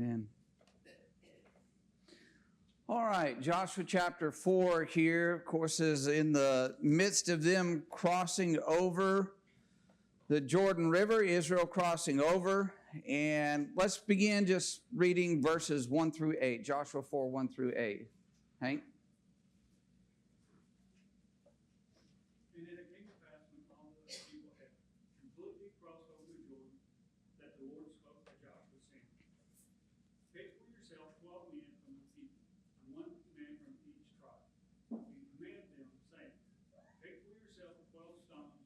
Amen. All right, Joshua chapter 4 here, of course, is in the midst of them crossing over the Jordan River, Israel crossing over. And let's begin just reading verses 1 through 8, Joshua 4, 1 through 8. Hank? And it came to pass when all the people had completely crossed over the Jordan, that the Lord spoke to Joshua, saying, "Take for yourself 12 men from the people, and 1 man from each tribe, and command them, saying, Take for yourself 12 stones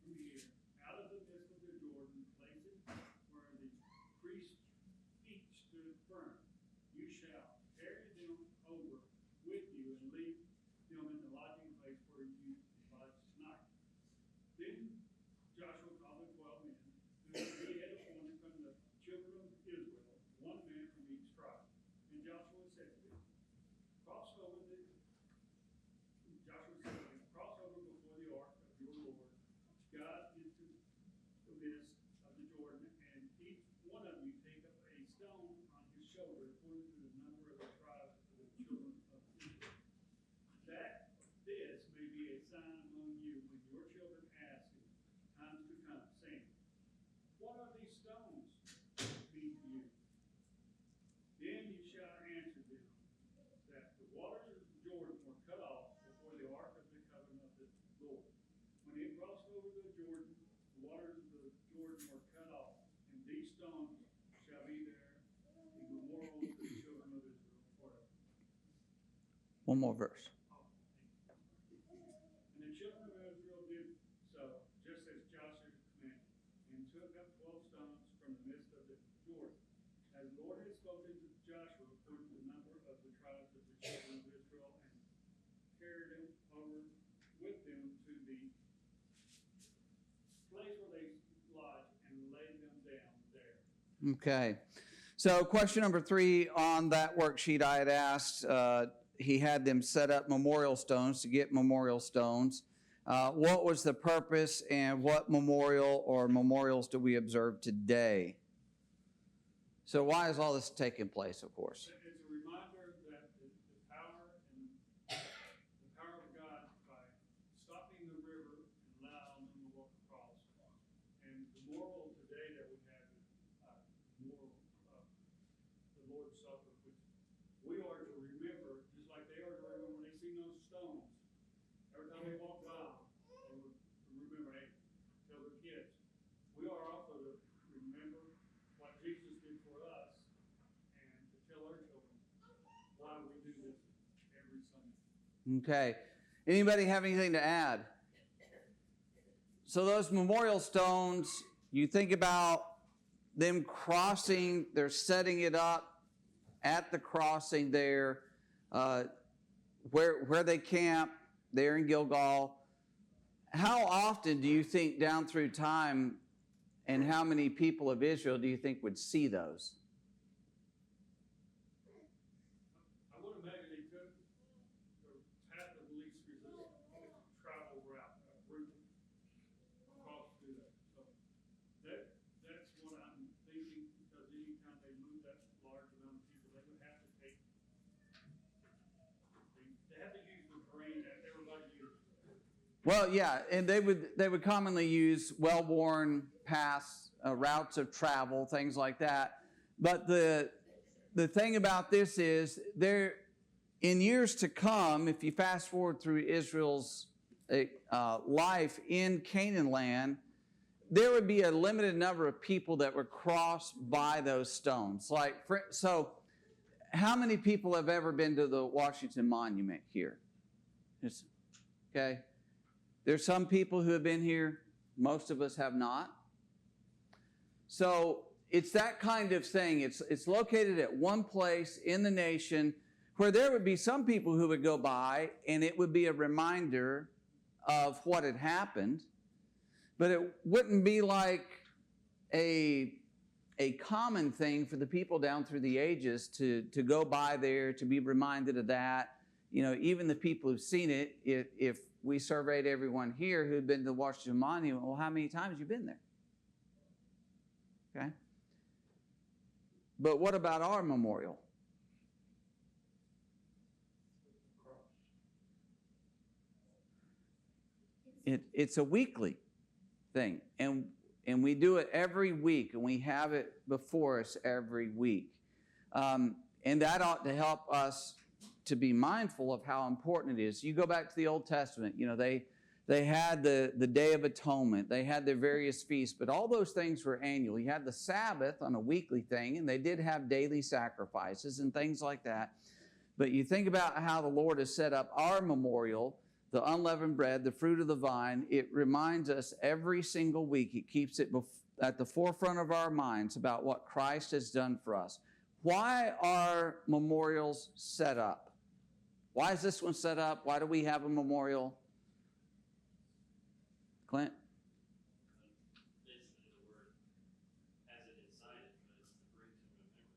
from the air, out of the midst of the Jordan, places where the priest's feet stood firm. You shall carry them over with you and leave them in the lodging place where you lodge tonight." Then Joshua called the 12 men whom he had appointed from the children of Israel, 1 man from each tribe. And Joshua said to them, Cross over before the ark of your Lord God into the midst of the Jordan, and each one of you take up a stone on his shoulder according to the number of the tribes of the children of Israel, that this may be a sign among you when your children ask in times to come, saying, What are these stones mean to you? Then you shall answer them, that the waters of Jordan were cut off before the ark of the covenant of the Lord. When it crossed over the Jordan, the waters of the Jordan were cut off, and these stones shall be there a memorial to the children of Israel forever. One more verse. And the children of Israel did so, just as Joshua commanded, and took up 12 stones from the midst of the Jordan, as the Lord had spoken to Joshua according to the number of the tribes of the children of Israel, and carried them over with them to the place where they lodged, and laid them down there. Okay. So question number 3 on that worksheet I had asked, he had them set up memorial stones to get memorial stones. What was the purpose, and what memorial or memorials do we observe today? So why is all this taking place, of course? It's a reminder that the power of God, by stopping the river and allowing them to walk across. And the moral today that we have is moral of the Lord's Supper, which we are to remember, just like they are to remember when they see those stones. Every time they walk by, they would remember, hey, tell their kids. We are also to remember what Jesus did for us, and to tell our children why we do this every Sunday. Okay. Anybody have anything to add? So those memorial stones, you think about them crossing, they're setting it up at the crossing there, where they camp there in Gilgal. How often do you think down through time, and how many people of Israel do you think would see those? I would imagine they took the path of least resistance, travel route across through that. So that's what I'm thinking, because anytime they move that large amount of people, they would have to take. They have to use the brain that everybody uses. Well, yeah, and they would commonly use well-worn paths, routes of travel, things like that. But the thing about this is, there, in years to come, if you fast forward through Israel's life in Canaan land, there would be a limited number of people that would cross by those stones. So, how many people have ever been to the Washington Monument here? Okay. There's some people who have been here. Most of us have not. So it's that kind of thing. It's located at one place in the nation where there would be some people who would go by, and it would be a reminder of what had happened. But it wouldn't be like a common thing for the people down through the ages to go by there, to be reminded of that. You know, even the people who've seen it, if we surveyed everyone here who'd been to the Washington Monument, well, how many times have you been there? Okay. But what about our memorial? It's a weekly thing, and we do it every week, and we have it before us every week. And that ought to help us to be mindful of how important it is. You go back to the Old Testament, they had the Day of Atonement, they had their various feasts, but all those things were annual. You had the Sabbath on a weekly thing, and they did have daily sacrifices and things like that. But you think about how the Lord has set up our memorial, the unleavened bread, the fruit of the vine. It reminds us every single week. It keeps it at the forefront of our minds about what Christ has done for us. Why are memorials set up? Why is this one set up? Why do we have a memorial? Clint? Basically, the word has it inside it, but it's to bring to a memory.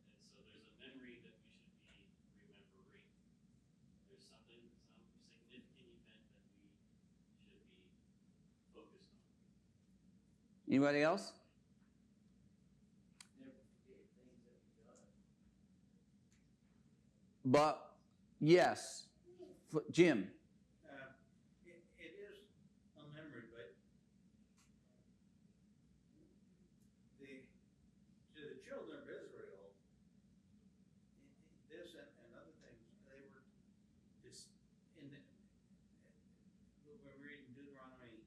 And so there's a memory that we should be remembering. There's some significant event that we should be focused on. Anybody else? Never forget things that we've done. But, yes. Jim? It is a memory, but to the children of Israel, this and other things, they were just we're reading Deuteronomy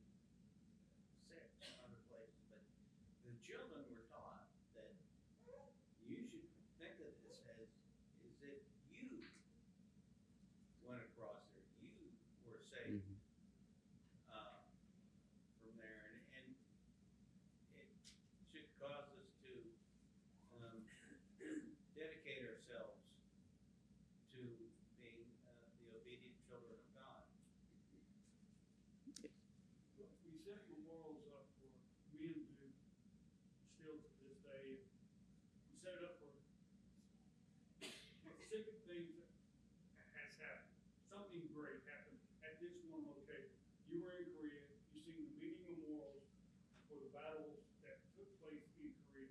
6 and other places, but the children were taught that you should think of this as if you went across there, you were saved. Mm-hmm. From there, and it should cause us to dedicate ourselves to being the obedient children of God. We set memorials up for men to, still to this day, we set it up for specific things that has happened. Something great happened at this one location. You were in Korea, you seen the meeting memorials for the battles that took place in Korea.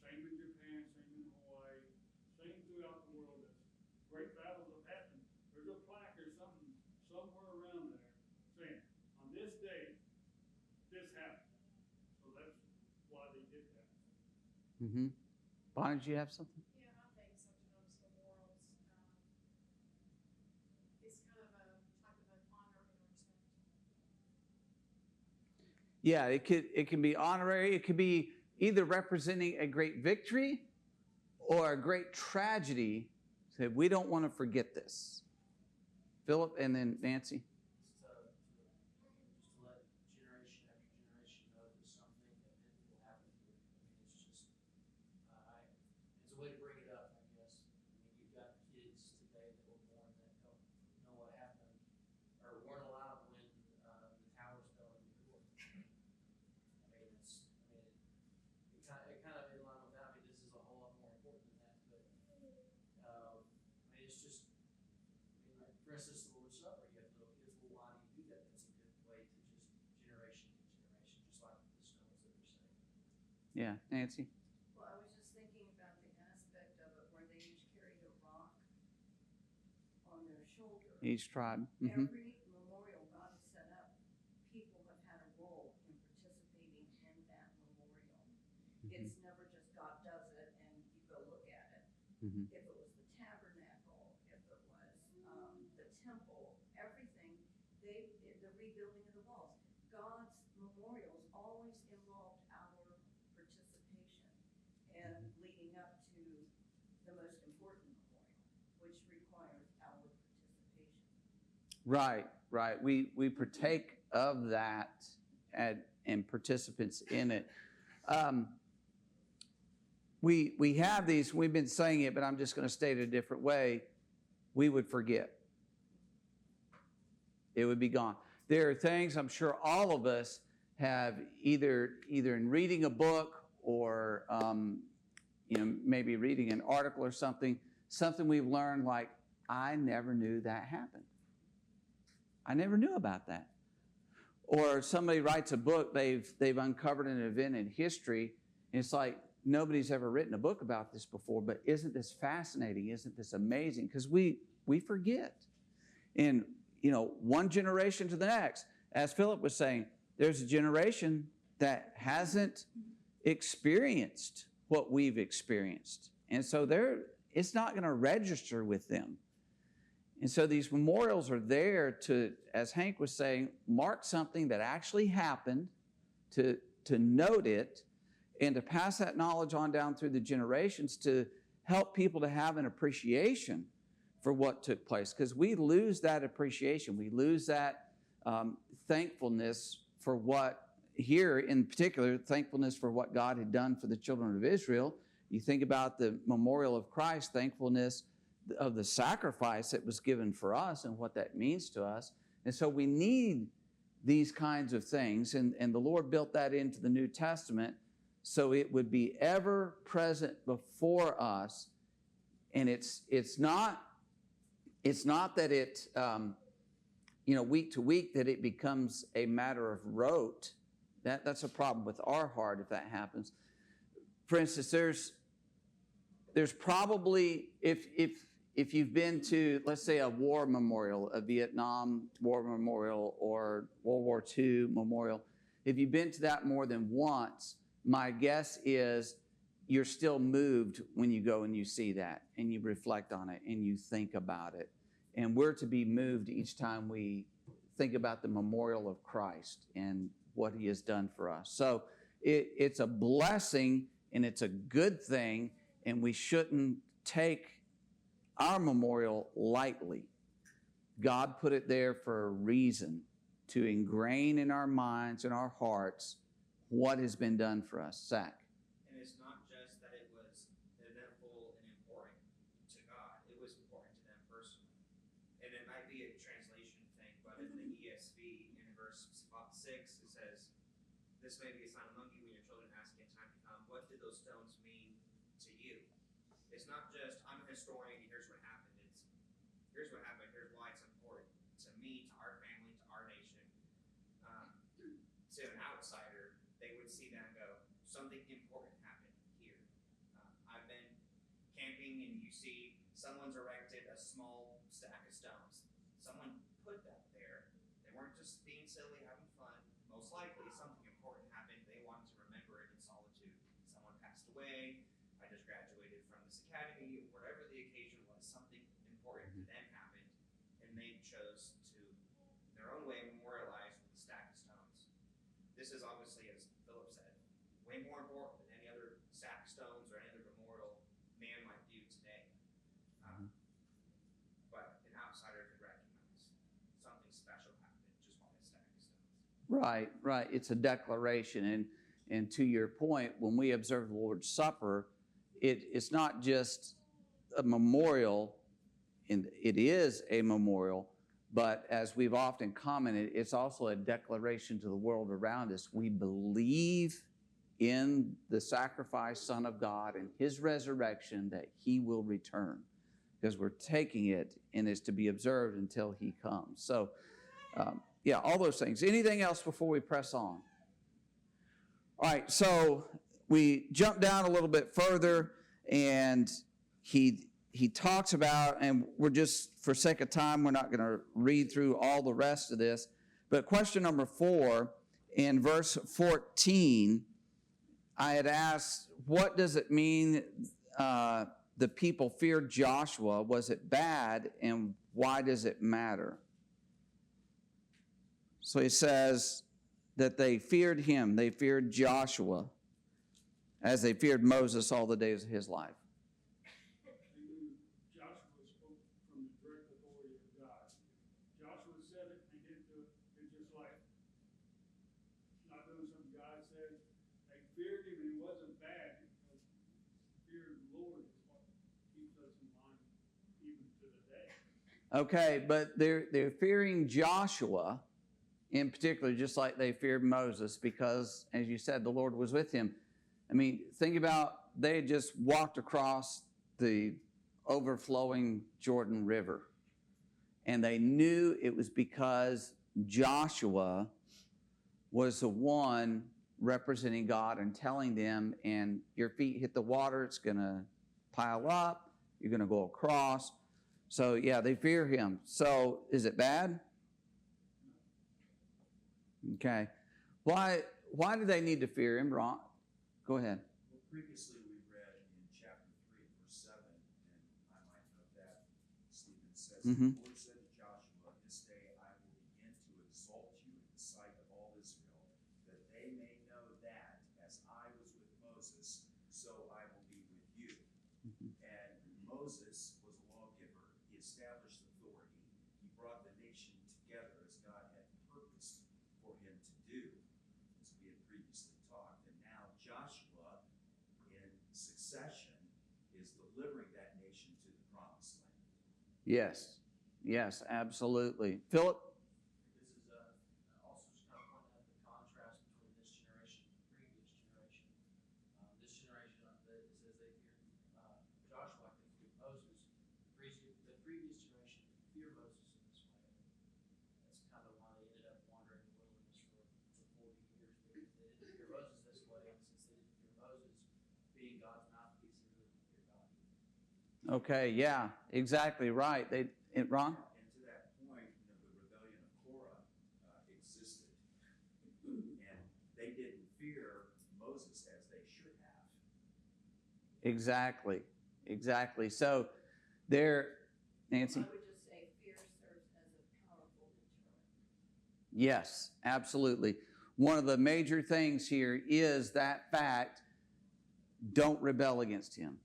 Same in Japan, same in Hawaii, same throughout the world. Great battles have happened. There's a plaque or something somewhere around there saying, on this day, this happened. So that's why they did that. Mm-hmm. Bonnie, did you have something? Yeah, I think something of those memorials, it's kind of a type of an honor and respect. Yeah, it can be honorary. It could be either representing a great victory or a great tragedy. So we don't want to forget this. Philip and then Nancy. Just to let generation after generation know that something that will happen to it. I mean, it's just, it's a way to bring it up, I guess. I mean, you've got kids today that were born that don't know what happened, or weren't allowed when the towers fell in New York. It kind of in line with that. I mean, this is a whole lot more important than that, but, it's just, like, for instance, the Lord's Supper, you have to look at, well, why do you do that? That's a good way to just generation to generation, just like the stones that we're saying. Yeah, Nancy. Well, I was just thinking about the aspect of it where they each carried a rock on their shoulder. Each tribe. Mm-hmm. Every memorial God has set up, people have had a role in participating in that memorial. Mm-hmm. It's never just God does it and you go look at it. Mm-hmm. If it was the tabernacle, if it was the temple, everything, the rebuilding of the walls. God's memorials always involved our participation and leading up to the most important memorial, which requires our participation. Right. We partake of that and participants in it. We have these, we've been saying it, but I'm just going to state it a different way. We would forget. It would be gone. There are things I'm sure all of us have either in reading a book or maybe reading an article or something we've learned like, I never knew that happened. I never knew about that. Or somebody writes a book, they've uncovered an event in history, and it's like, nobody's ever written a book about this before, but isn't this fascinating? Isn't this amazing? Because we forget. And, one generation to the next, as Philip was saying, there's a generation that hasn't experienced what we've experienced. And so it's not going to register with them. And so these memorials are there to, as Hank was saying, mark something that actually happened, to note it, and to pass that knowledge on down through the generations to help people to have an appreciation for what took place. Because we lose that appreciation. We lose that thankfulness for what, here in particular, thankfulness for what God had done for the children of Israel. You think about the memorial of Christ, thankfulness of the sacrifice that was given for us and what that means to us. And so we need these kinds of things. And the Lord built that into the New Testament so it would be ever present before us. And it's not that it, week to week, that it becomes a matter of rote. That's a problem with our heart if that happens. For instance, there's probably, if you've been to, let's say, a war memorial, a Vietnam War memorial or World War II memorial, if you've been to that more than once, my guess is you're still moved when you go and you see that and you reflect on it and you think about it. And we're to be moved each time we think about the memorial of Christ and what he has done for us. So it's a blessing and it's a good thing, and we shouldn't take our memorial lightly. God put it there for a reason, to ingrain in our minds and our hearts what has been done for us. Zach. And it's not just that it was eventful and important to God. It was important to them personally. And it might be a translation thing, but in the ESV, in verse 6, it says, "This may be a sign among you when your children ask in time to come, what did those stones mean to you?" It's not just, I'm a historian, here's what happened. It's, here's what happened, here's why it's important to me, to our family, to our nation. To an outsider, they would see that and go, something important happened here. I've been camping and you see someone's erected a small stack of stones. Someone put that there. They weren't just being silly, having fun. Most likely something important happened. They wanted to remember it in solitude. Someone passed away. I just graduated from this academy. Whatever the occasion was, something important to them happened. And they chose to, in their own way, memorialize with a stack of stones. This is obviously, as Philip said, way more important than any other stack of stones or any other memorial man might do today. But an outsider could recognize something special happened just by a stack of stones. Right. It's a declaration. And to your point, when we observe the Lord's Supper, it's not just a memorial, and it is a memorial, but as we've often commented, it's also a declaration to the world around us. We believe in the sacrificed Son of God and his resurrection, that he will return, because we're taking it and it's to be observed until he comes. So, all those things. Anything else before we press on? All right, so we jump down a little bit further, and he talks about, and we're just, for sake of time, we're not going to read through all the rest of this, but question number 4, in verse 14, I had asked, what does it mean the people feared Joshua? Was it bad, and why does it matter? So he says that they feared him, they feared Joshua, as they feared Moses all the days of his life. Joshua spoke from the direct authority of God. Joshua said it, they didn't do it. It's just like not doing something God said. They feared him, and it wasn't bad, because fear of the Lord is what keeps us in line even to the day. Okay, but they're fearing Joshua in particular, just like they feared Moses, because, as you said, the Lord was with him. I mean, think about, they had just walked across the overflowing Jordan River, and they knew it was because Joshua was the one representing God and telling them, and your feet hit the water, it's going to pile up, you're going to go across. So, yeah, they fear him. So, is it bad? Okay. Why do they need to fear him, Ron? Go ahead. Well, previously we read in chapter 3, verse 7, and I might note that Stephen says, Mm-hmm. The Lord said to Joshua, this day I will begin to exalt you in the sight of all Israel, that they may know that as I was with Moses, so I will be with you. Mm-hmm. And Moses was a lawgiver. He established authority. He brought the nation together as God had purposed for him to do, as we had previously talked. And now Joshua, in succession, is delivering that nation to the promised land. Yes. Yes, absolutely. Philip? This is also just kind of pointing out the contrast between this generation and the previous generation. This generation, it says they fear Joshua like they feared Moses. The previous generation didn't fear Moses in this way. That's kind of why they ended up wandering in the wilderness for 40 years, because they didn't fear Moses this way. And since they didn't fear Moses, being God's mouthpiece, they really didn't fear God either. Okay, yeah, exactly right. Ron? And to that point, the rebellion of Korah existed. And they didn't fear Moses as they should have. Exactly. So there, Nancy? I would just say fear serves as a powerful deterrent. Yes, absolutely. One of the major things here is that fact, don't rebel against him.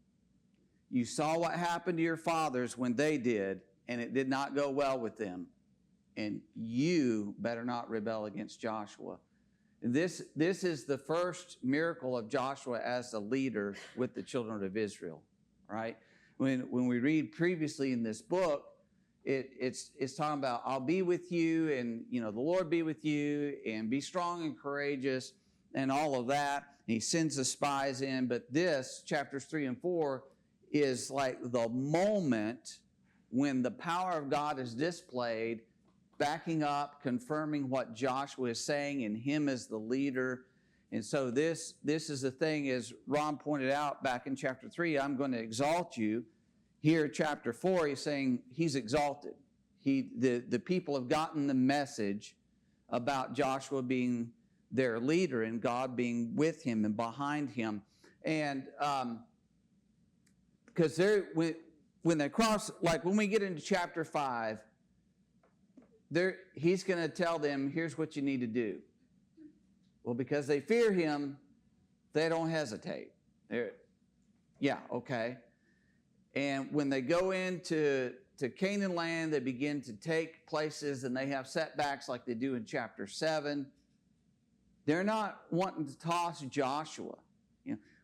You saw what happened to your fathers when they did, and it did not go well with them. And you better not rebel against Joshua. This is the first miracle of Joshua as a leader with the children of Israel, right? When we read previously in this book, it's talking about, I'll be with you, and the Lord be with you, and be strong and courageous, and all of that. And he sends the spies in. But this, chapters 3 and 4, is like the moment when the power of God is displayed, backing up, confirming what Joshua is saying, and him as the leader. And so this is the thing, as Ron pointed out back in chapter 3, I'm going to exalt you. Here, chapter 4, he's saying he's exalted. The people have gotten the message about Joshua being their leader and God being with him and behind him. And because when they cross, like when we get into chapter 5, he's going to tell them, here's what you need to do. Well, because they fear him, they don't hesitate. Yeah, okay. And when they go into Canaan land, they begin to take places, and they have setbacks like they do in chapter 7. They're not wanting to toss Joshua.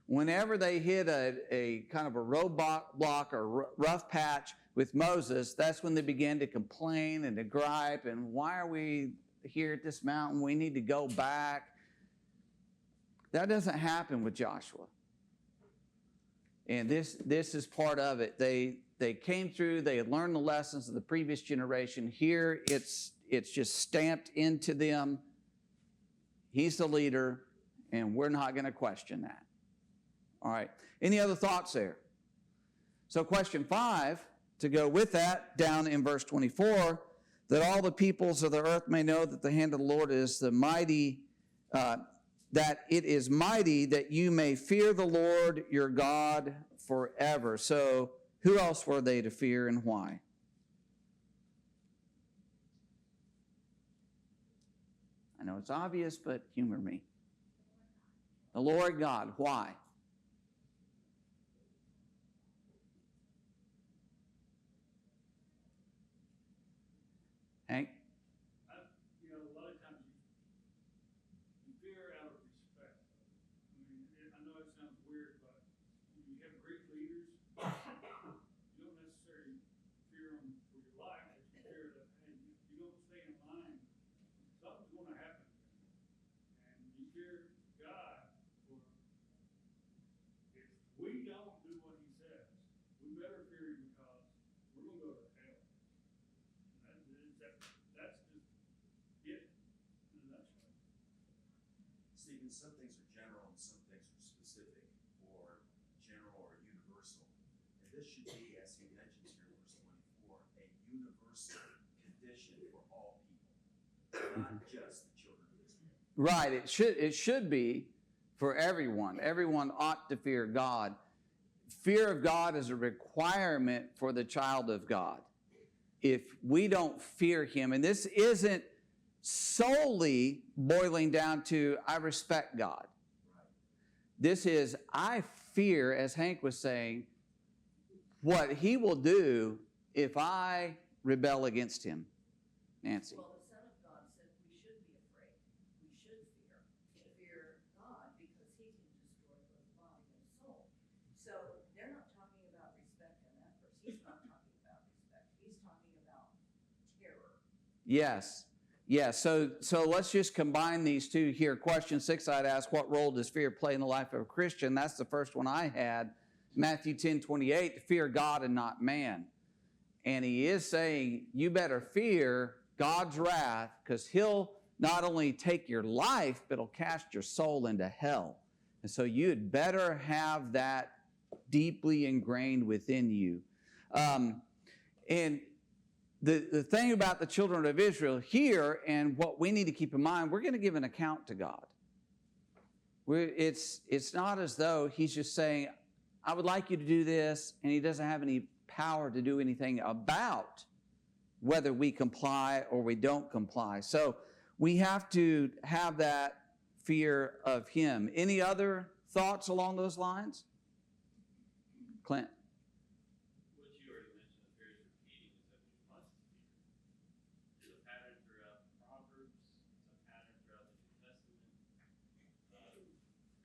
Whenever they hit a kind of a roadblock or rough patch with Moses, that's when they begin to complain and to gripe, and why are we here at this mountain? We need to go back. That doesn't happen with Joshua. And this is part of it. They came through, they had learned the lessons of the previous generation. Here it's just stamped into them. He's the leader, and we're not going to question that. All right. Any other thoughts there? So question 5, to go with that, down in verse 24, that all the peoples of the earth may know that the hand of the Lord is the mighty, that it is mighty, that you may fear the Lord your God forever. So who else were they to fear, and why? I know it's obvious, but humor me. The Lord God. Why? Hank? A lot of times you fear out of respect. I know it sounds weird, but when you have great leaders, you don't necessarily fear them for your life, but you fear that, hey, you don't stay in line, something's going to happen. And you fear God for, if we don't do what he says, we better fear him, because we're going to go to hell. That's Stephen, some things are general and some things are specific, or general or universal. And this should be, as he mentions here in verse 24, a universal condition for all people, not just the children of Israel. Right. It should be for everyone. Everyone ought to fear God. Fear of God is a requirement for the child of God. If we don't fear him, and this isn't solely boiling down to I respect God. This is I fear, as Hank was saying, what he will do if I rebel against him. Nancy. Well, the Son of God said we should be afraid. We should fear God because he can destroy both body and soul. So they're not talking about respect in that verse. He's not talking about respect. He's talking about terror. Yes. Yeah, so let's just combine these two here. Question 6, I'd ask, what role does fear play in the life of a Christian? That's the first one I had. Matthew 10:28, to fear God and not man. And he is saying, you better fear God's wrath, because he'll not only take your life, but he'll cast your soul into hell. And so you'd better have that deeply ingrained within you. And the thing about the children of Israel here, and what we need to keep in mind, we're going to give an account to God. It's not as though he's just saying, I would like you to do this, and he doesn't have any power to do anything about whether we comply or we don't comply. So we have to have that fear of him. Any other thoughts along those lines? Clint? What you already mentioned is very repeating, is that we must fear. It's a pattern throughout Proverbs, it's a pattern throughout the New Testament.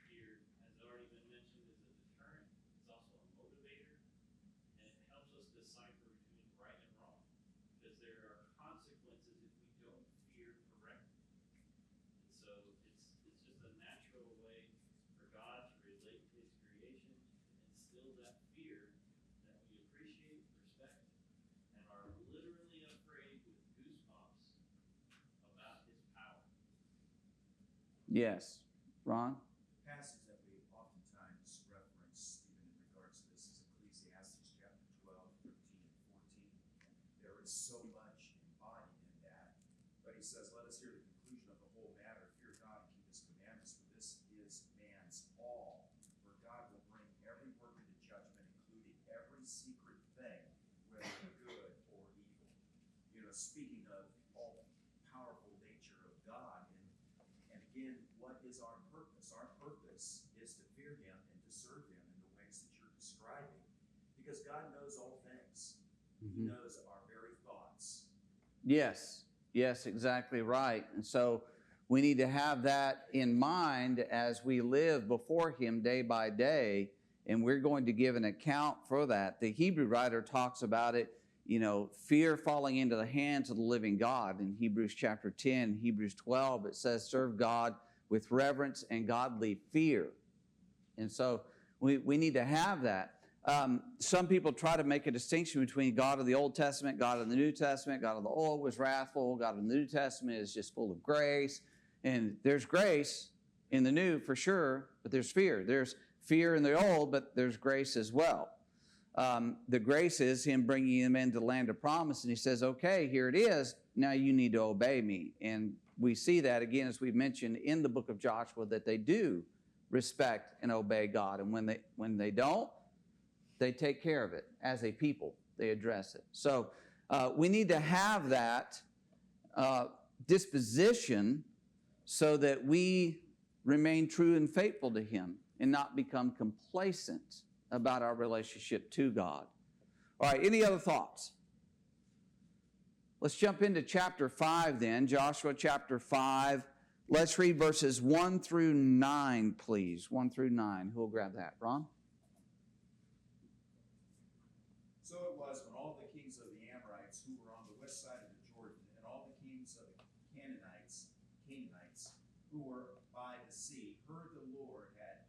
Fear, as already been mentioned, is a deterrent. It's also a motivator, and it helps us decipher between right and wrong, because there are consequences if we don't fear correctly. And so it's just a natural way for God to relate to his creation and instill that fear that we appreciate, respect, and are literally afraid with goosebumps about his power. Yes. Ron? The passage that we oftentimes reference, even in regards to this, is Ecclesiastes chapter 12, 13, and 14. There is so much embodied in that. But he says, let us hear the conclusion of the whole matter. Fear God and keep his commandments, for this is man's all. For God will bring every work into judgment, including every secret thing, whether good or evil. You know, speaking of all powerful nature of God, and again, what is our purpose? Our purpose is to fear him and to serve him in the ways that you're describing, because God knows all things. He knows our very thoughts. Yes. Yes, exactly right. And so we need to have that in mind as we live before him day by day, and we're going to give an account for that. The Hebrew writer talks about it, you know, fear falling into the hands of the living God. In Hebrews chapter 10, Hebrews 12, it says, serve God with reverence and godly fear. And so we need to have that. Some people try to make a distinction between God of the Old Testament, God of the New Testament. God of the Old was wrathful. God of the New Testament is just full of grace. And there's grace in the New for sure, but there's fear. There's fear in the Old, but there's grace as well. The grace is him bringing them into the land of promise, and he says, okay, here it is. Now you need to obey me. And we see that, again, as we've mentioned in the book of Joshua, that they do respect and obey God. And when they don't, they take care of it as a people. They address it. So we need to have that disposition so that we remain true and faithful to him and not become complacent about our relationship to God. All right, any other thoughts? Let's jump into chapter 5 then, Joshua chapter 5. Let's read verses 1 through 9, please. 1 through 9. Who will grab that? Ron? So it was when all the kings of the Amorites who were on the west side of the Jordan, and all the kings of the Canaanites who were by the sea, heard the Lord had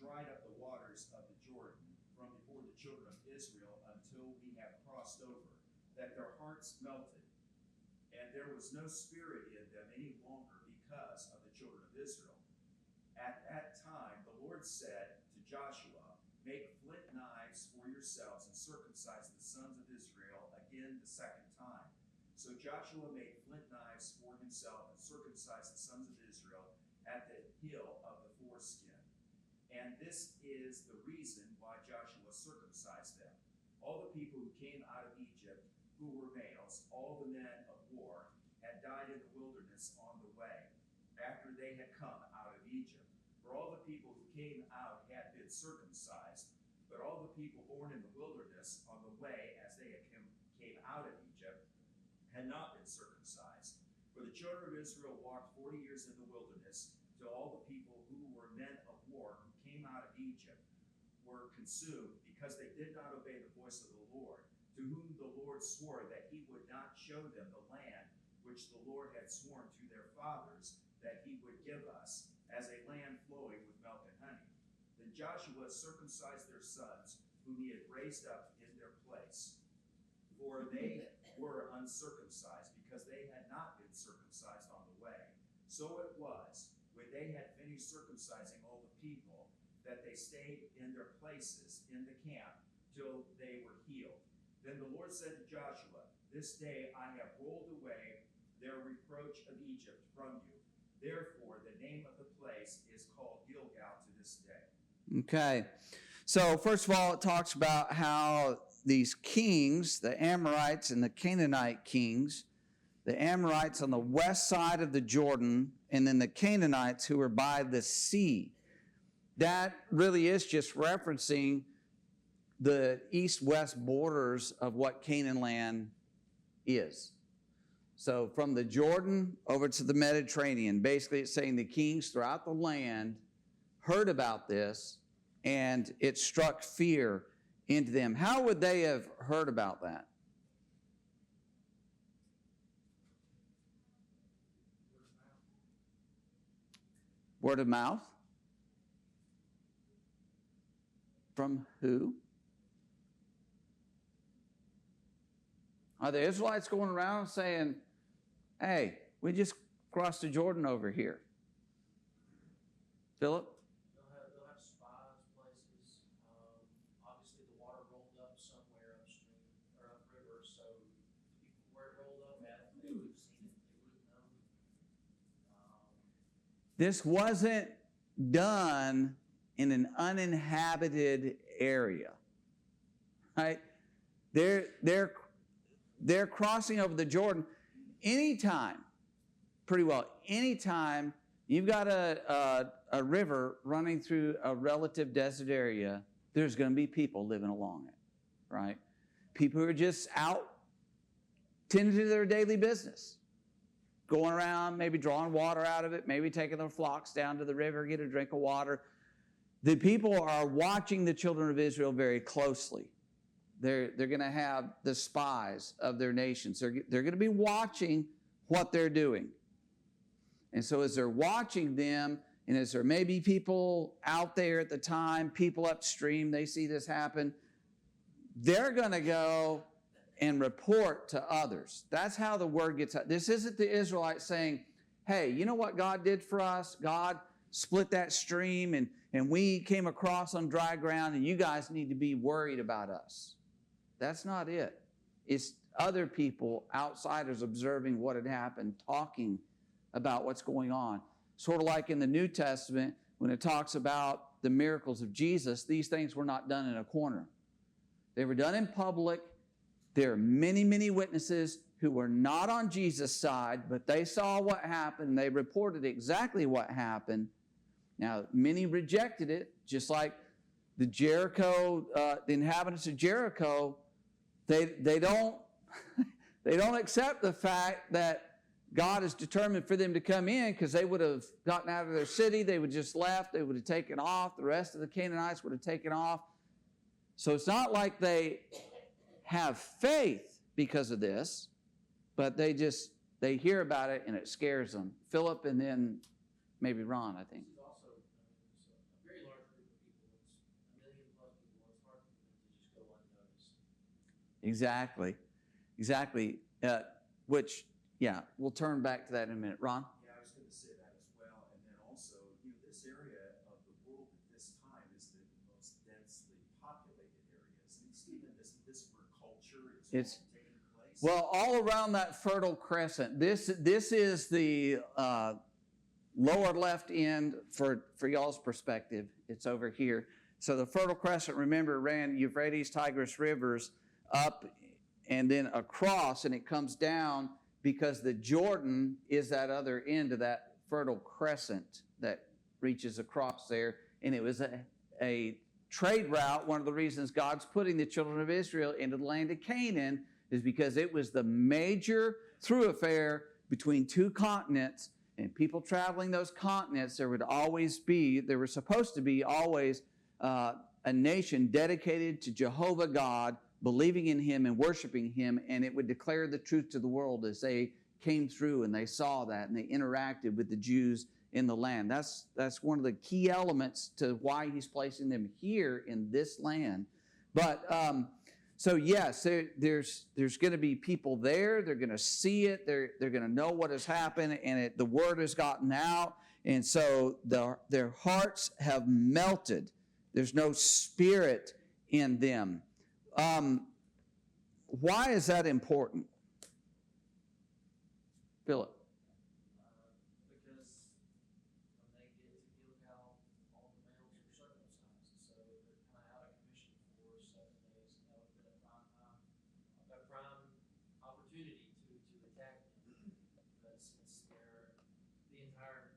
dried up the waters of the Jordan from before the children of Israel until we have crossed over, that their hearts melted, and there was no spirit in them any longer because of the children of Israel. At that time, the Lord said to Joshua, make flint knives for yourselves and circumcise the sons of Israel again the second time. So Joshua made flint knives for himself and circumcised the sons of Israel at the hill of the foreskin. And this is the reason why Joshua circumcised them. All the people who came out of Egypt, who were males, all the men of war, had died in the wilderness on the way, after they had come out of Egypt. For all the people who came out had been circumcised, but all the people born in the wilderness on the way as they had came out of Egypt had not been circumcised. For the children of Israel walked 40 years in the wilderness, till all the people who were men of war who came out of Egypt were consumed, because they did not obey the voice of the Lord, to whom the Lord swore that he would not show them the land which the Lord had sworn to their fathers that he would give us, as a land flowing with milk and honey. Then Joshua circumcised their sons, whom he had raised up in their place. For they were uncircumcised, because they had not been circumcised on the way. So it was, when they had finished circumcising all the people, that they stayed in their places in the camp till they were healed. Then the Lord said to Joshua, this day I have rolled away their reproach of Egypt from you. Therefore, the name of the place is called Gilgal to this day. Okay. So, first of all, it talks about how these kings, the Amorites and the Canaanite kings, the Amorites on the west side of the Jordan, and then the Canaanites who were by the sea. That really is just referencing the east-west borders of what Canaan land is. So from the Jordan over to the Mediterranean, basically it's saying the kings throughout the land heard about this, and it struck fear into them. How would they have heard about that? Word of mouth? From who? Are the Israelites going around saying, hey, we just crossed the Jordan over here? Philip? They'll have spies places. Obviously, the water rolled up somewhere upstream or upriver, so people where it rolled up at, they would have seen it. They would have known. This wasn't done in an uninhabited area, right? They're crossing over the Jordan anytime, pretty well, anytime you've got a river running through a relative desert area, there's going to be people living along it, right? People who are just out tending to their daily business, going around, maybe drawing water out of it, maybe taking their flocks down to the river, get a drink of water. The people are watching the children of Israel very closely. They're going to have the spies of their nations. They're going to be watching what they're doing. And so as they're watching them, and as there may be people out there at the time, people upstream, they see this happen, they're going to go and report to others. That's how the word gets out. This isn't the Israelites saying, hey, you know what God did for us? God split that stream and we came across on dry ground, and you guys need to be worried about us. That's not it. It's other people, outsiders, observing what had happened, talking about what's going on. Sort of like in the New Testament, when it talks about the miracles of Jesus, these things were not done in a corner. They were done in public. There are many, many witnesses who were not on Jesus' side, but they saw what happened. They reported exactly what happened. Now, many rejected it, just like the inhabitants of Jericho. They don't accept the fact that God is determined for them to come in, because they would have gotten out of their city. They would have just left. They would have taken off. The rest of the Canaanites would have taken off. So it's not like they have faith because of this, but they hear about it and it scares them. Philip and then maybe Ron, I think. It's also, it's a very large group of people. It's 1 million plus people. It's hard for them to just go unnoticed. Exactly. We'll turn back to that in a minute. Ron? Yeah, I was going to say that as well. And then also, this area Stephen, isn't this where culture is It's- taking place? Well, all around that Fertile Crescent. This is the lower left end for y'all's perspective. It's over here. So the Fertile Crescent, remember, ran Euphrates, Tigris rivers up and then across, and it comes down because the Jordan is that other end of that Fertile Crescent that reaches across there. And it was a trade route. One of the reasons God's putting the children of Israel into the land of Canaan is because it was the major thoroughfare between two continents, and people traveling those continents, there were supposed to be always a nation dedicated to Jehovah God, believing in Him and worshiping Him, and it would declare the truth to the world as they came through and they saw that and they interacted with the Jews in the land. That's one of the key elements to why He's placing them here in this land. But so yes, there's going to be people there. They're going to see it. They're going to know what has happened, and the word has gotten out, and so their hearts have melted. There's no spirit in them. Why is that important? Philip. Because when they get to Gilgal, all the males are circumcised, so they're kind of out of commission for 7 days, and that would have been a prime opportunity to attack them. But since the entire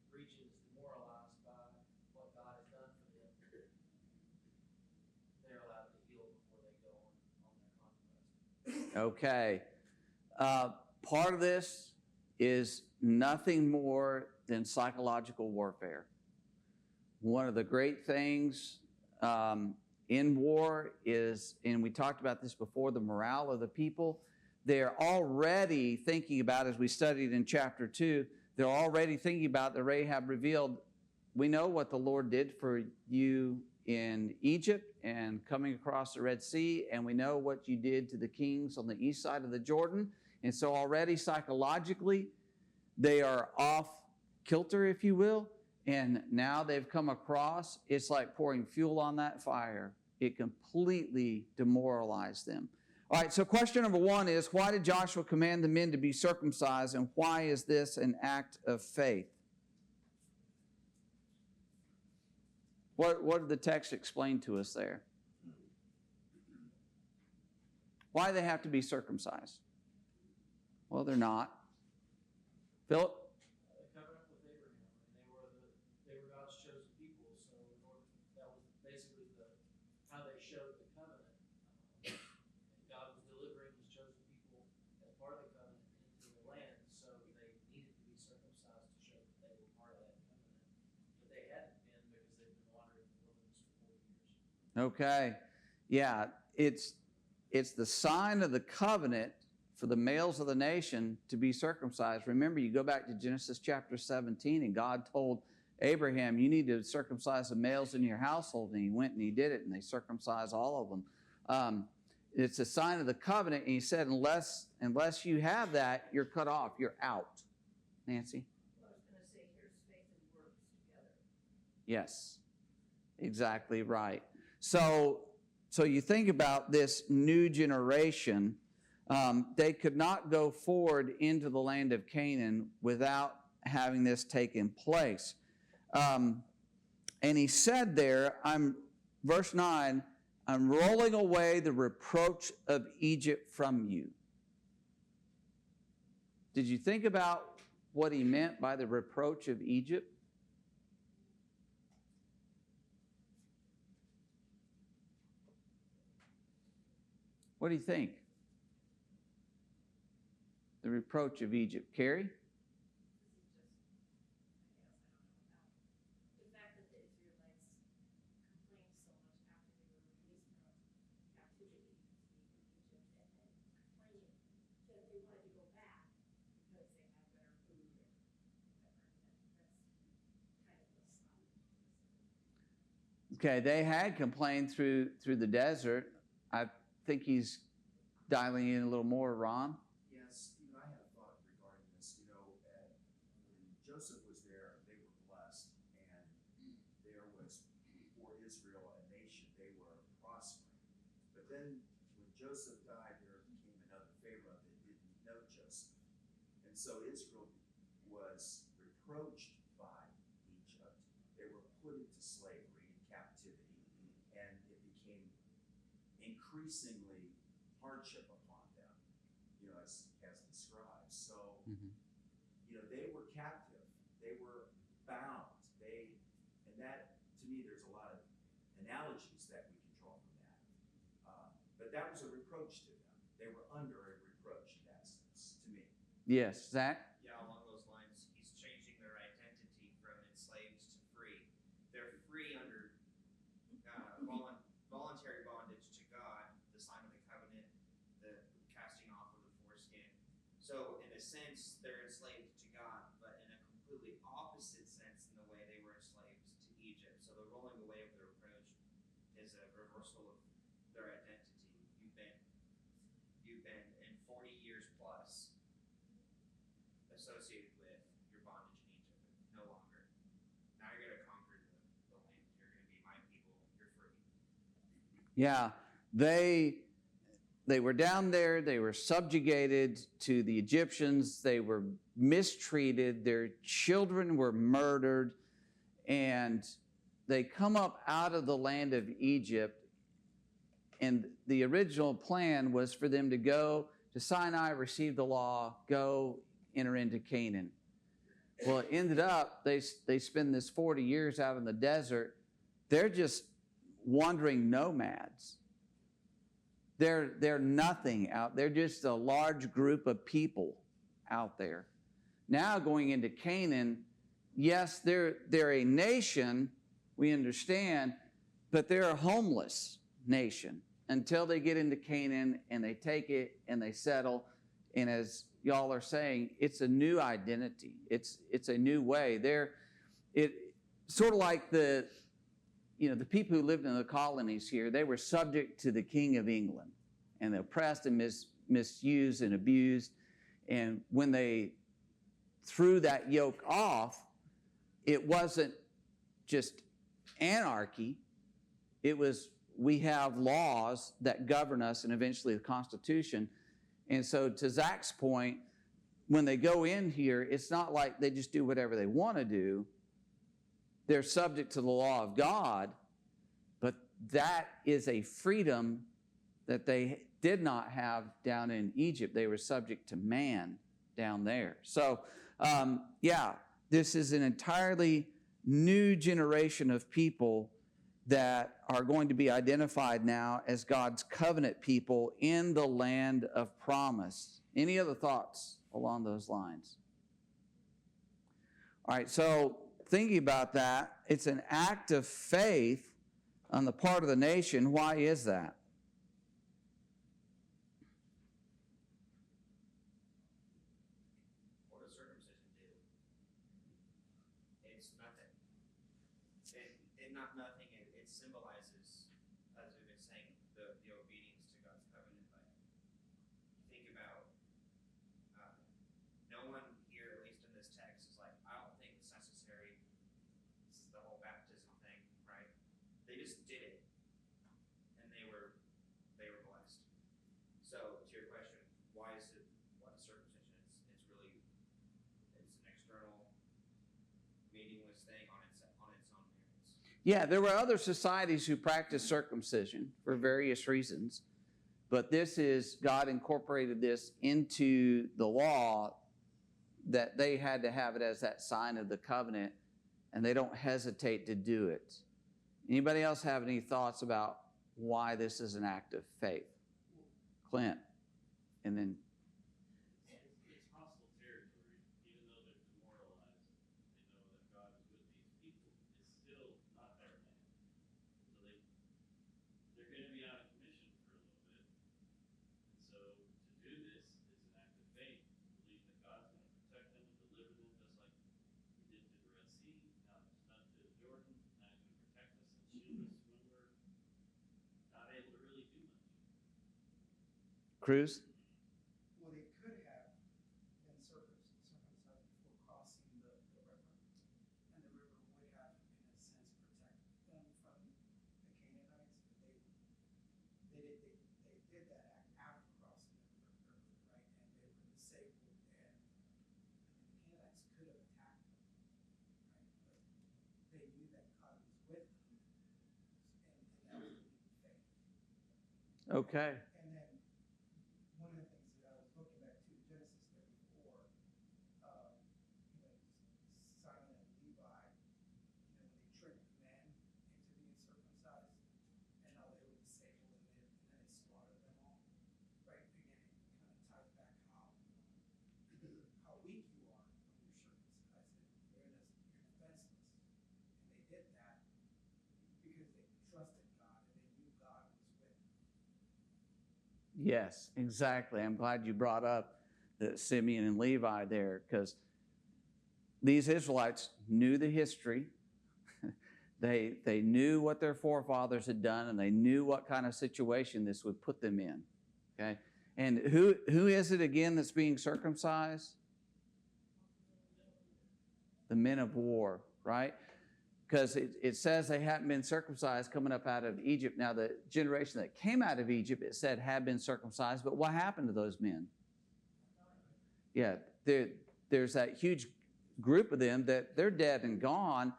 region is demoralized by what God has done for them, they're allowed to heal before they go on their conquest. Okay. Part of this is nothing more than psychological warfare. One of the great things in war is, and we talked about this before, the morale of the people. They're already thinking about, as we studied in chapter 2, they're already thinking about the Rahab revealed, we know what the Lord did for you in Egypt and coming across the Red Sea, and we know what you did to the kings on the east side of the Jordan. And so already psychologically, they are off kilter, if you will, and now they've come across. It's like pouring fuel on that fire. It completely demoralized them. All right, so question number 1 is, why did Joshua command the men to be circumcised, and why is this an act of faith? What did the text explain to us there? Why do they have to be circumcised? Well, they're not. Philip? The covenant with Abraham, they were God's chosen people, so that was basically how they showed the covenant. God was delivering His chosen people as part of the covenant into the land, so they needed to be circumcised to show that they were part of that covenant. But they hadn't been because they've been wandering in the wilderness for 40 years. Okay. Yeah, it's the sign of the covenant for the males of the nation to be circumcised. Remember, you go back to Genesis chapter 17, and God told Abraham, you need to circumcise the males in your household, and he went and he did it, and they circumcised all of them. It's a sign of the covenant, and he said, unless you have that, you're cut off, you're out. Nancy? Well, I was going to say, here's faith and works together. Yes, exactly right. So you think about this new generation. They could not go forward into the land of Canaan without having this taken place. And he said there, verse 9, I'm rolling away the reproach of Egypt from you. Did you think about what he meant by the reproach of Egypt? What do you think? The reproach of Egypt. Carrie? The fact that the Israelites complained so much after they were released from captivity in Egypt, and then complaining that they wanted to go back because they had better food or whatever. That's kind of the sign. Okay, they had complained through the desert. I think he's dialing in a little more, Ron. Yes, Stephen, I had a thought regarding this. You know, when Joseph was there, they were blessed, and there was, for Israel, a nation. They were prosperous. when Joseph died, there came another Pharaoh that didn't know Joseph. And so Israel was reproached by Egypt. They were put into slavery and captivity, and it became increasingly hardship upon them, as described. So, they were captive. They were bound. And that, to me, there's a lot of analogies that we can draw from that. But that was a reproach to them. They were under a reproach in that sense, to me. Yes, Zach? Yeah, along those lines, he's changing their identity from enslaved to free. They're free under voluntary bondage to God, the sign of the covenant, the casting off of the foreskin. So, in a sense, they're enslaved to God, but in a completely opposite sense in the way they were enslaved to Egypt. So, the rolling away of their reproach is a reversal of their identity. You've been in 40 years plus associated with your bondage in Egypt. No longer. Now you're going to conquer the land. You're going to be my people. You're free. Yeah, they were down there. They were subjugated to the Egyptians. They were mistreated. Their children were murdered. And they come up out of the land of Egypt. And the original plan was for them to go to Sinai, receive the law, go enter into Canaan. Well, it ended up, they spend this 40 years out in the desert. They're just wandering nomads. They're nothing out. They're just a large group of people out there. Now going into Canaan, yes, they're a nation, we understand, but they're a homeless nation until they get into Canaan and they take it and they settle. And as y'all are saying, it's a new identity. It's a new way. It sort of like the people who lived in the colonies here, they were subject to the King of England and oppressed and misused and abused. And when they threw that yoke off, it wasn't just anarchy. It was, we have laws that govern us and eventually the Constitution. And so to Zach's point, when they go in here, it's not like they just do whatever they want to do. They're subject to the law of God, but that is a freedom that they did not have down in Egypt. They were subject to man down there. So, this is an entirely new generation of people that are going to be identified now as God's covenant people in the land of promise. Any other thoughts along those lines? All right, so thinking about that, it's an act of faith on the part of the nation. Why is that? What does circumcision do? It's nothing. Not nothing. It symbolizes, as we've been saying, the obedience to God's covenant. But think about no one here, at least in this text, is like, I don't think it's necessary. This is the whole baptism thing, right? They just did it, and they were blessed. So to your question, why is circumcision? It's an external, meaningless thing on its own merits. Yeah, there were other societies who practiced circumcision for various reasons, but God incorporated this into the law that they had to have it as that sign of the covenant, and they don't hesitate to do it. Anybody else have any thoughts about why this is an act of faith? Clint, and then It's hostile territory. Even though they're demoralized, they know that God is with these people. It's still not their land. So they're going to be out of commission for a little bit. And so to do this is an act of faith. Believe that God's going to protect them and deliver them, just like He did to the Red Sea. Now He's done to Jordan. Now He's going to protect us and shield us when we're not able to really do much. Cruz? Well, they could have been circumcised before crossing the river, and the river would have, in a sense, protected them from the Canaanites. But Okay. And then, one of the things that I was looking at too, Genesis 34, Simon and Levi, when they tricked men into being circumcised, and how they were disabled, and then they slaughtered them all. Right? Again, it kind of ties back how weak you are when you're circumcised, and you're defenseless. And they did that because they trusted God and they knew God was with them. Yes, exactly. I'm glad you brought up the Simeon and Levi there, because these Israelites knew the history. They knew what their forefathers had done, and they knew what kind of situation this would put them in. Okay? And who is it again that's being circumcised? The men of war, right? Because it says they hadn't been circumcised coming up out of Egypt. Now, the generation that came out of Egypt, it said, had been circumcised. But what happened to those men? Yeah, there's that huge group of them that they're dead and gone.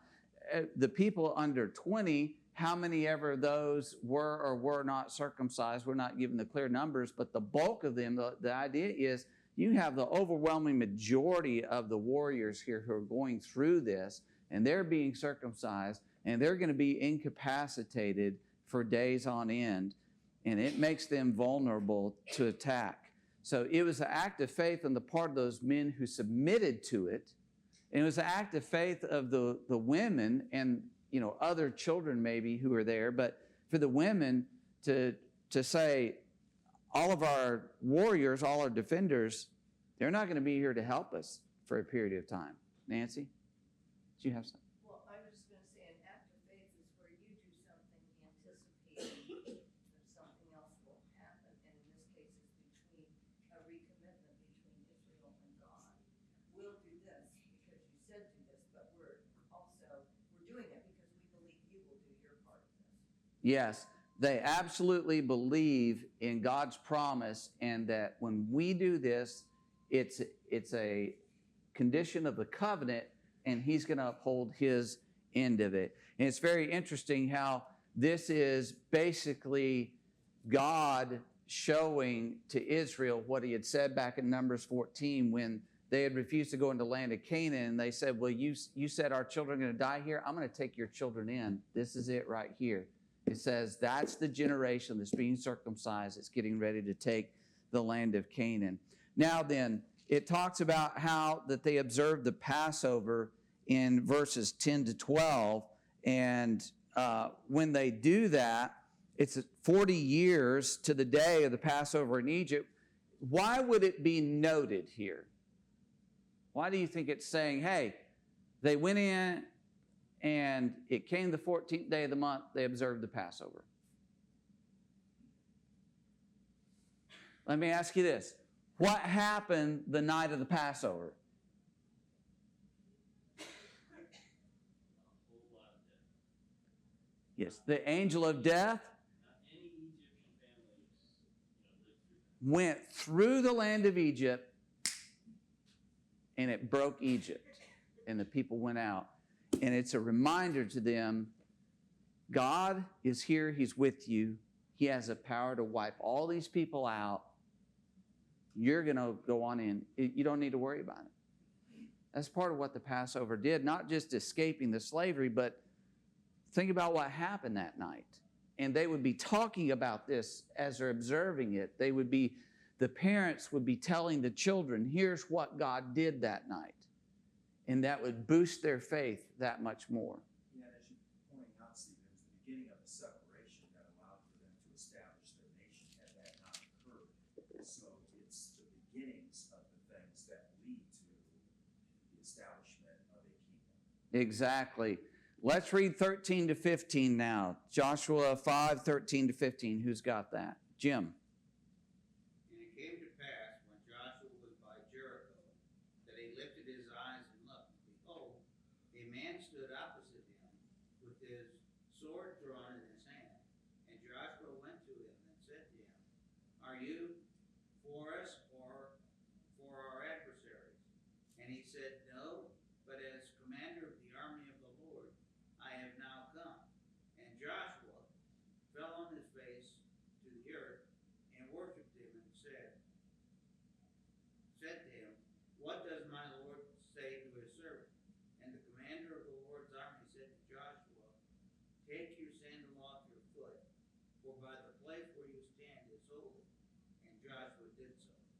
The people under 20, how many ever those were or were not circumcised? We're not given the clear numbers, but the bulk of them, the idea is you have the overwhelming majority of the warriors here who are going through this, and they're being circumcised, and they're going to be incapacitated for days on end, and it makes them vulnerable to attack. So it was an act of faith on the part of those men who submitted to it, and it was an act of faith of the women and other children maybe who are there, but for the women to say, all of our warriors, all our defenders, they're not going to be here to help us for a period of time. Nancy? Do you have something? Well, I was just gonna say, an act of faith is where you do something anticipating that something else will happen, and in this case, it's between a recommitment between Israel and God. We'll do this because you said do this, but we're doing it because we believe you will do your part of this. Yes, they absolutely believe in God's promise, and that when we do this, it's a condition of the covenant, and he's going to uphold his end of it. And it's very interesting how this is basically God showing to Israel what he had said back in Numbers 14 when they had refused to go into the land of Canaan. And they said, well, you said our children are going to die here. I'm going to take your children in. This is it right here. It says that's the generation that's being circumcised. It's getting ready to take the land of Canaan. Now then, it talks about how that they observed the Passover in verses 10 to 12. And when they do that, it's 40 years to the day of the Passover in Egypt. Why would it be noted here? Why do you think it's saying, hey, they went in and it came the 14th day of the month, they observed the Passover? Let me ask you this. What happened the night of the Passover? Yes, the angel of death went through the land of Egypt, and it broke Egypt, and the people went out. And it's a reminder to them, God is here, he's with you. He has the power to wipe all these people out. You're going to go on in. You don't need to worry about it. That's part of what the Passover did, not just escaping the slavery, but think about what happened that night. And they would be talking about this as they're observing it. The parents would be telling the children, here's what God did that night. And that would boost their faith that much more. Yeah, as you pointing out, Stephen, it was the beginning of the separation that allowed for them to establish their nation had that not occurred. So it's the beginnings of the things that lead to the establishment of a kingdom. Exactly. Let's read 13 to 15 now. Joshua 5, 13 to 15. Who's got that? Jim. And it came to pass, when Joshua was by Jericho, that he lifted his eyes and looked, and behold, a man stood opposite him, with his sword drawn in his hand. And Joshua went to him and said to him, are you for us or for our adversaries? And he said, no, but as commander of the army of the Lord, I have now come. And Joshua fell on his face to the earth Joshua did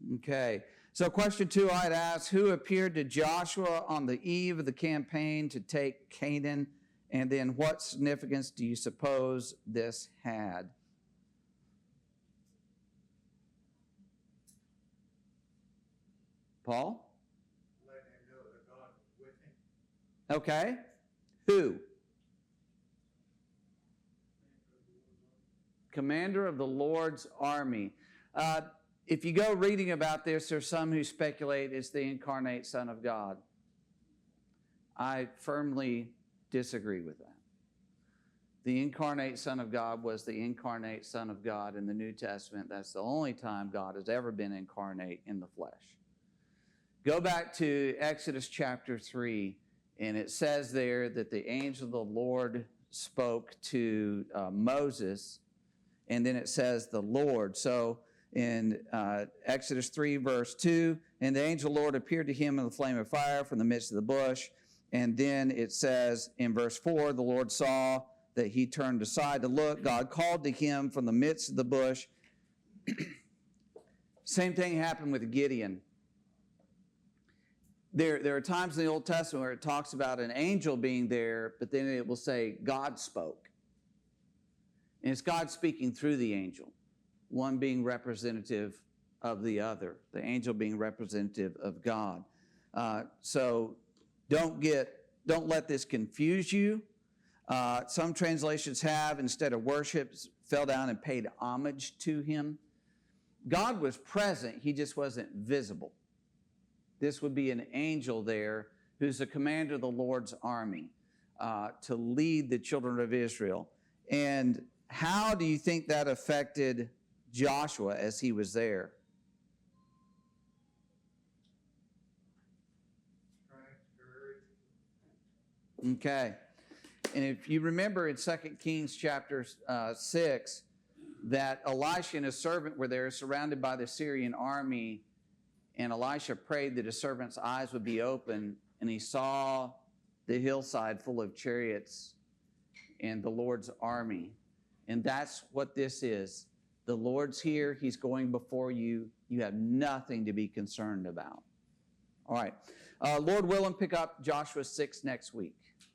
so. Okay. So question 2 I'd ask, who appeared to Joshua on the eve of the campaign to take Canaan? And then what significance do you suppose this had? Paul? Letting him know that God was with him. Okay. Who? Commander of the Lord's army. If you go reading about this, there's some who speculate it's the incarnate Son of God. I firmly disagree with that. The incarnate Son of God was the incarnate Son of God in the New Testament. That's the only time God has ever been incarnate in the flesh. Go back to Exodus chapter 3, and it says there that the angel of the Lord spoke to Moses, and then it says the Lord. So in Exodus 3, verse 2, and the angel of the Lord appeared to him in the flame of fire from the midst of the bush. And then it says in verse 4, the Lord saw that he turned aside to look. God called to him from the midst of the bush. Same thing happened with Gideon. There are times in the Old Testament where it talks about an angel being there, but then it will say God spoke. And it's God speaking through the angel, one being representative of the other, the angel being representative of God. So don't let this confuse you. Some translations have, instead of worship, fell down and paid homage to him. God was present, he just wasn't visible. This would be an angel there who's the commander of the Lord's army to lead the children of Israel. And how do you think that affected Joshua as he was there? Okay. And if you remember in 2 Kings chapter 6, that Elisha and his servant were there surrounded by the Syrian army, and Elisha prayed that his servant's eyes would be open, and he saw the hillside full of chariots and the Lord's army. And that's what this is. The Lord's here. He's going before you. You have nothing to be concerned about. All right. Lord willing, pick up Joshua 6 next week.